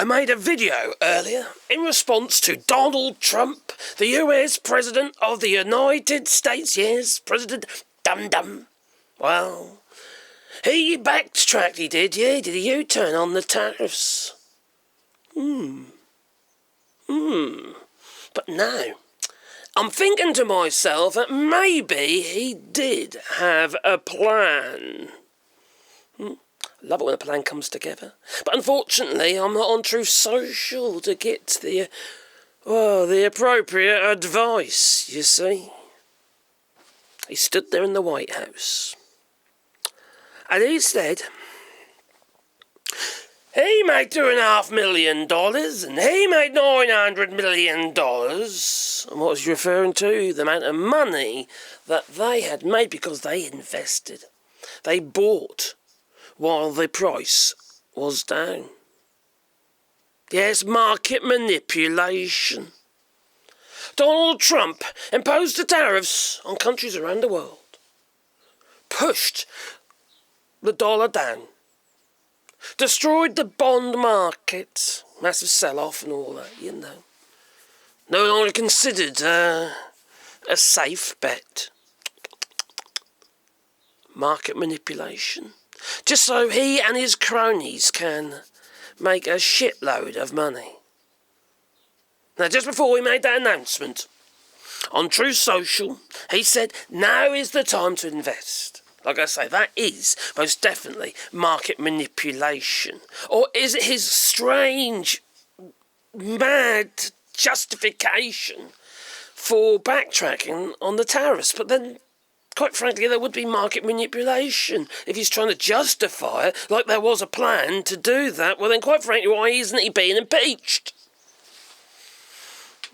I made a video earlier in response to Donald Trump, the US President of the United States. Yes, President Dum-Dum. Well, he backtracked, he did, yeah, he did a U-turn on the tariffs. But now, I'm thinking to myself that maybe he did have a plan. Love it when a plan comes together. But unfortunately, I'm not on Truth Social to get the appropriate advice, you see. He stood there in the White House. And he said, he made $2.5 million, and he made $900 million. And what was he referring to? The amount of money that they had made because they invested. They bought while the price was down. Yes, market manipulation. Donald Trump imposed the tariffs on countries around the world. Pushed the dollar down. Destroyed the bond market. Massive sell-off and all that, you know. No longer considered a safe bet. Market manipulation. Just so he and his cronies can make a shitload of money. Now, just before he made that announcement, on Truth Social, he said, now is the time to invest. Like I say, that is most definitely market manipulation. Or is it his strange, mad justification for backtracking on the tariffs? But then, quite frankly, there would be market manipulation if he's trying to justify it, like there was a plan to do that. Well, then, quite frankly, why isn't he being impeached?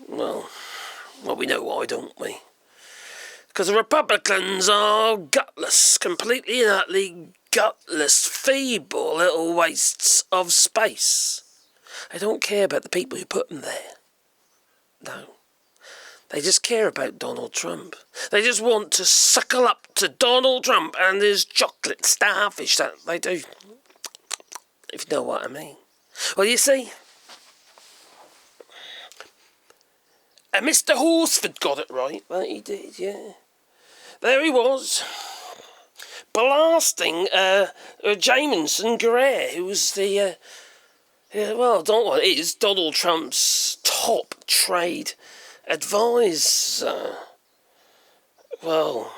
Well, we know why, don't we? Because the Republicans are gutless, completely and utterly gutless, feeble little wastes of space. They don't care about the people who put them there. No. They just care about Donald Trump. They just want to suckle up to Donald Trump and his chocolate starfish. That they do. If you know what I mean. Well, you see, Mr. Horsford got it right. Well, he did, yeah. There he was, blasting Jamieson Greer, who was the, Donald Trump's top trade advisor. Well,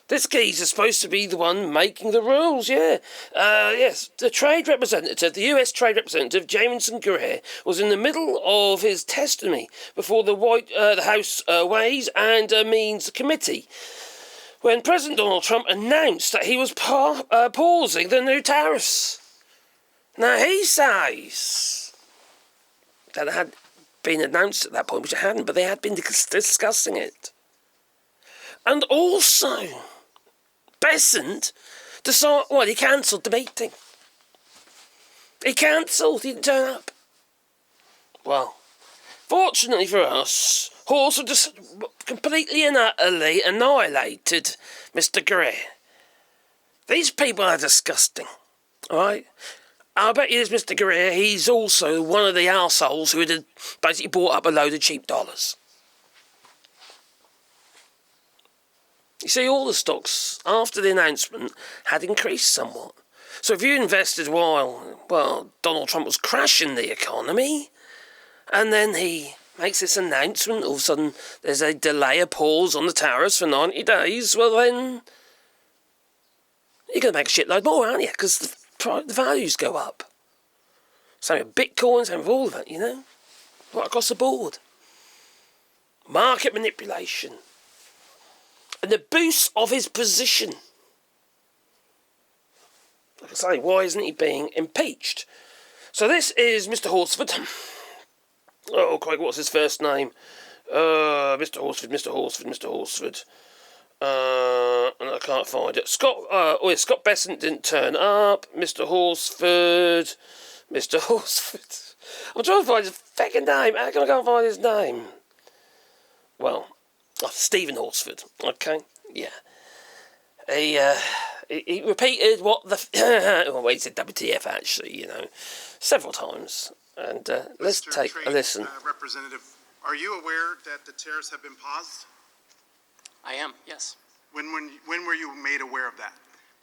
this geezer's supposed to be the one making the rules, yeah. Yes, the trade representative, the US trade representative, Jamieson Greer, was in the middle of his testimony before the House Ways and Means Committee when President Donald Trump announced that he was pausing the new tariffs. Now, he says that it had been announced at that point, which it hadn't, but they had been discussing it. And also, Besant decided, he cancelled the meeting. He didn't turn up. Well, fortunately for us, Horse just completely and utterly annihilated Mr. Greer. These people are disgusting, alright? I'll bet you this Mr. Greer, he's also one of the arseholes who had basically bought up a load of cheap dollars. You see, all the stocks, after the announcement, had increased somewhat. So if you invested while Donald Trump was crashing the economy, and then he makes this announcement, all of a sudden there's a delay, a pause on the tariffs for 90 days, well then, you're going to make a shitload more, aren't you? Because the values go up. Same with Bitcoin, same with all of that, you know? Right across the board. Market manipulation. And the boost of his position. Like I say, why isn't he being impeached? So this is Mr. Horsford. Oh, Craig, what's his first name? Mr. Horsford. And I can't find it. Scott Besant didn't turn up. Mr. Horsford. I'm trying to find his fucking name. How can I go and find his name? Well, Stephen Horsford. Okay, yeah. he repeated what the well, he said WTF actually, several times. And let's take a listen. Representative, are you aware that the tariffs have been paused? I am, yes. When were you made aware of that?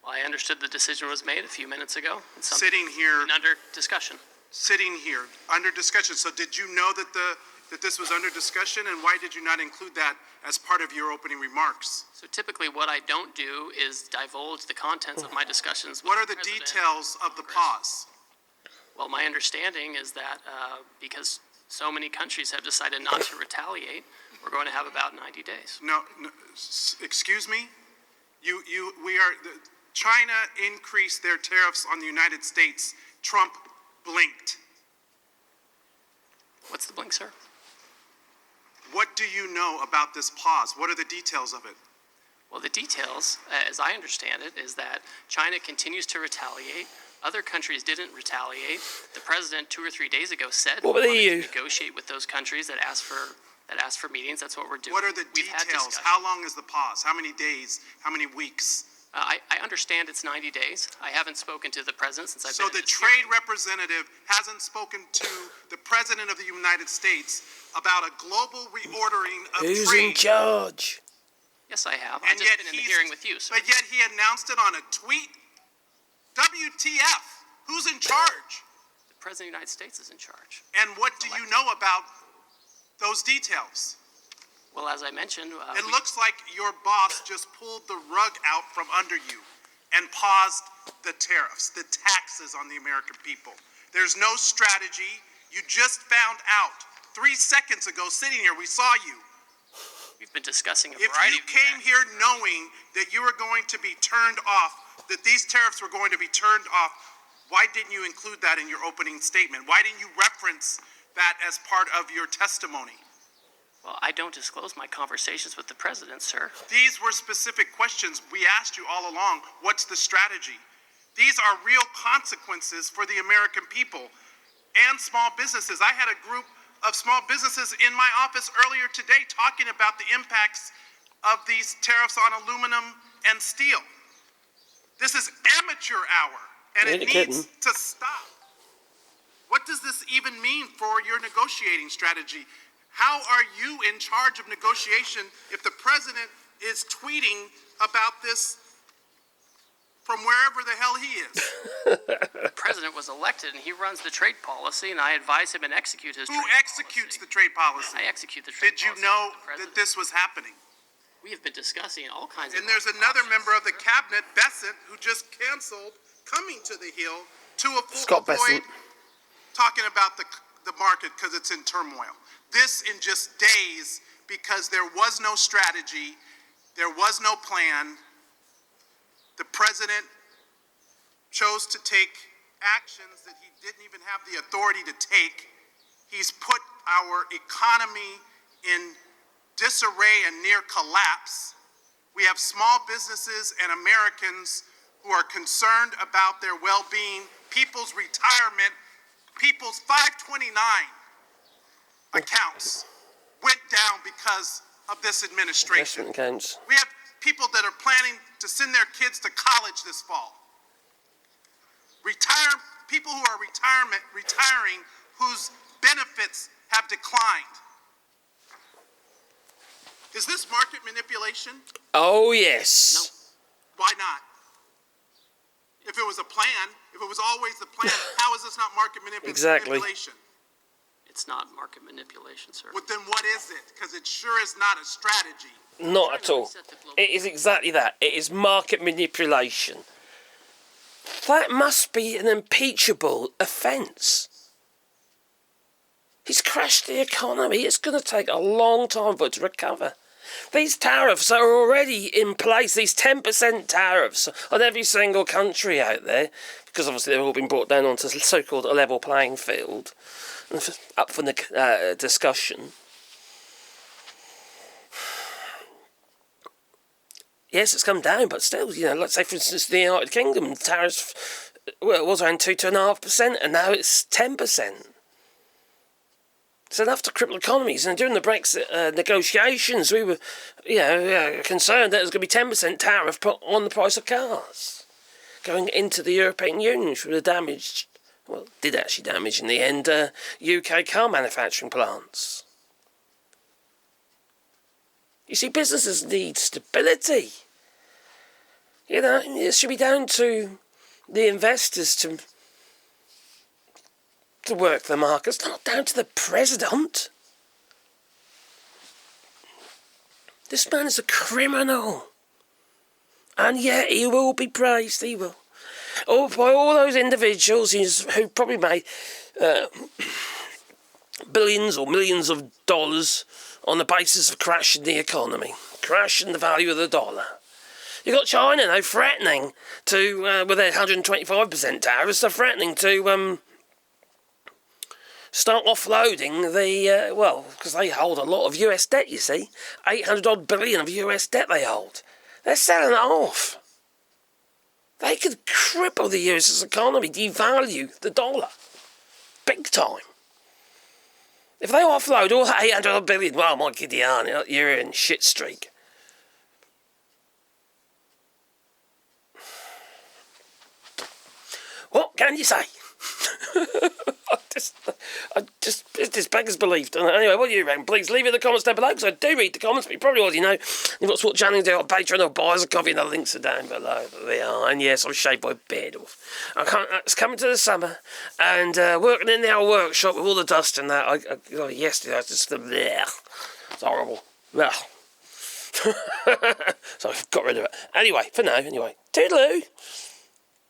Well, I understood the decision was made a few minutes ago. It's Sitting here, under discussion. Sitting here under discussion. So did you know that this was under discussion, and why did you not include that as part of your opening remarks? So typically what I don't do is divulge the contents of my discussions with What are the details of the pause? Well, my understanding is that because so many countries have decided not to retaliate, we're going to have about 90 days. No, excuse me? China increased their tariffs on the United States. Trump blinked. What's the blink, sir? What do you know about this pause? What are the details of it? Well, the details, as I understand it, is that China continues to retaliate. Other countries didn't retaliate. The president 2 or 3 days ago said we wanted to negotiate with those countries that asked for meetings. That's what we're doing. What are the details? How long is the pause? How many days? How many weeks? I understand it's 90 days. I haven't spoken to the president since I've been. So the trade representative hasn't spoken to the president of the United States about a global reordering of trade. Who's in charge? Yes, I have. I've just been in the hearing with you, sir. But yet he announced it on a tweet. WTF? Who's in charge? The president of the United States is in charge. And what do you know about those details? Well, as I mentioned, it looks like your boss just pulled the rug out from under you and paused the tariffs, the taxes on the American people. There's no strategy. You just found out 3 seconds ago, sitting here, we saw you. We've been discussing a variety variety of If you came here knowing that you were going to be turned off, that these tariffs were going to be turned off, why didn't you include that in your opening statement? Why didn't you reference that as part of your testimony? Well, I don't disclose my conversations with the president, sir. These were specific questions we asked you all along. What's the strategy? These are real consequences for the American people and small businesses. I had a group of small businesses in my office earlier today talking about the impacts of these tariffs on aluminum and steel. This is amateur hour, and it needs to stop. What does this even mean for your negotiating strategy? How are you in charge of negotiation if the president is tweeting about this from wherever the hell he is? The president was elected, and he runs the trade policy, and I advise him and execute his trade policy. Who executes the trade policy? I execute the trade policy. Did you know that this was happening? We have been discussing all kinds of. And there's another member of the cabinet, Bessent, who just canceled coming to the Hill to avoid talking about the market because it's in turmoil. This in just days because there was no strategy, there was no plan. The president chose to take actions that he didn't even have the authority to take. He's put our economy in disarray and near collapse. We have small businesses and Americans who are concerned about their well-being, people's retirement, people's 529 accounts went down because of this administration. We have people that are planning to send their kids to college this fall. People who are retiring whose benefits have declined. Is this market manipulation? Oh, yes. No. Why not? If it was a plan, if it was always the plan, how is this not market manipulation? It's not market manipulation, sir. Well, then what is it? Because it sure is not a strategy. Not at all. It is exactly that. It is market manipulation. That must be an impeachable offence. He's crashed the economy. It's going to take a long time for it to recover. These tariffs are already in place, these 10% tariffs on every single country out there, because obviously they've all been brought down onto so-called a level playing field, up for the discussion. Yes, it's come down, but still, let's say, for instance, the United Kingdom, tariffs, well, it was around 2.5%, and now it's 10%. It's enough to cripple economies. And during the Brexit negotiations, we were, concerned that there was going to be 10% tariff put on the price of cars going into the European Union, which would have damaged, well, did actually damage in the end, UK car manufacturing plants. You see, businesses need stability. It should be down to the investors to work the markets, not down to the president. This man is a criminal. And yet he will be praised, he will. By all those individuals who probably made billions or millions of dollars on the basis of crashing the economy, crashing the value of the dollar. You've got China now threatening to, with their 125% tariffs, they're threatening to start offloading the, because they hold a lot of US debt, you see. 800-odd billion of US debt they hold. They're selling it off. They could cripple the US's economy, devalue the dollar. Big time. If they offload all 800 billion, well, my Gideon, you're in shit streak. What can you say? It just beggars belief. Anyway, what do you reckon? Please leave it in the comments down below, because I do read the comments, but you probably already know. You've got to watch channel, do on Patreon, or buy us a coffee, and the links are down below. There they are. And yes, I've shaved my beard off. It's coming to the summer, and working in the old workshop with all the dust and that. Yesterday, I was just, it's horrible. Well. So I've got rid of it. Anyway, for now, toodaloo.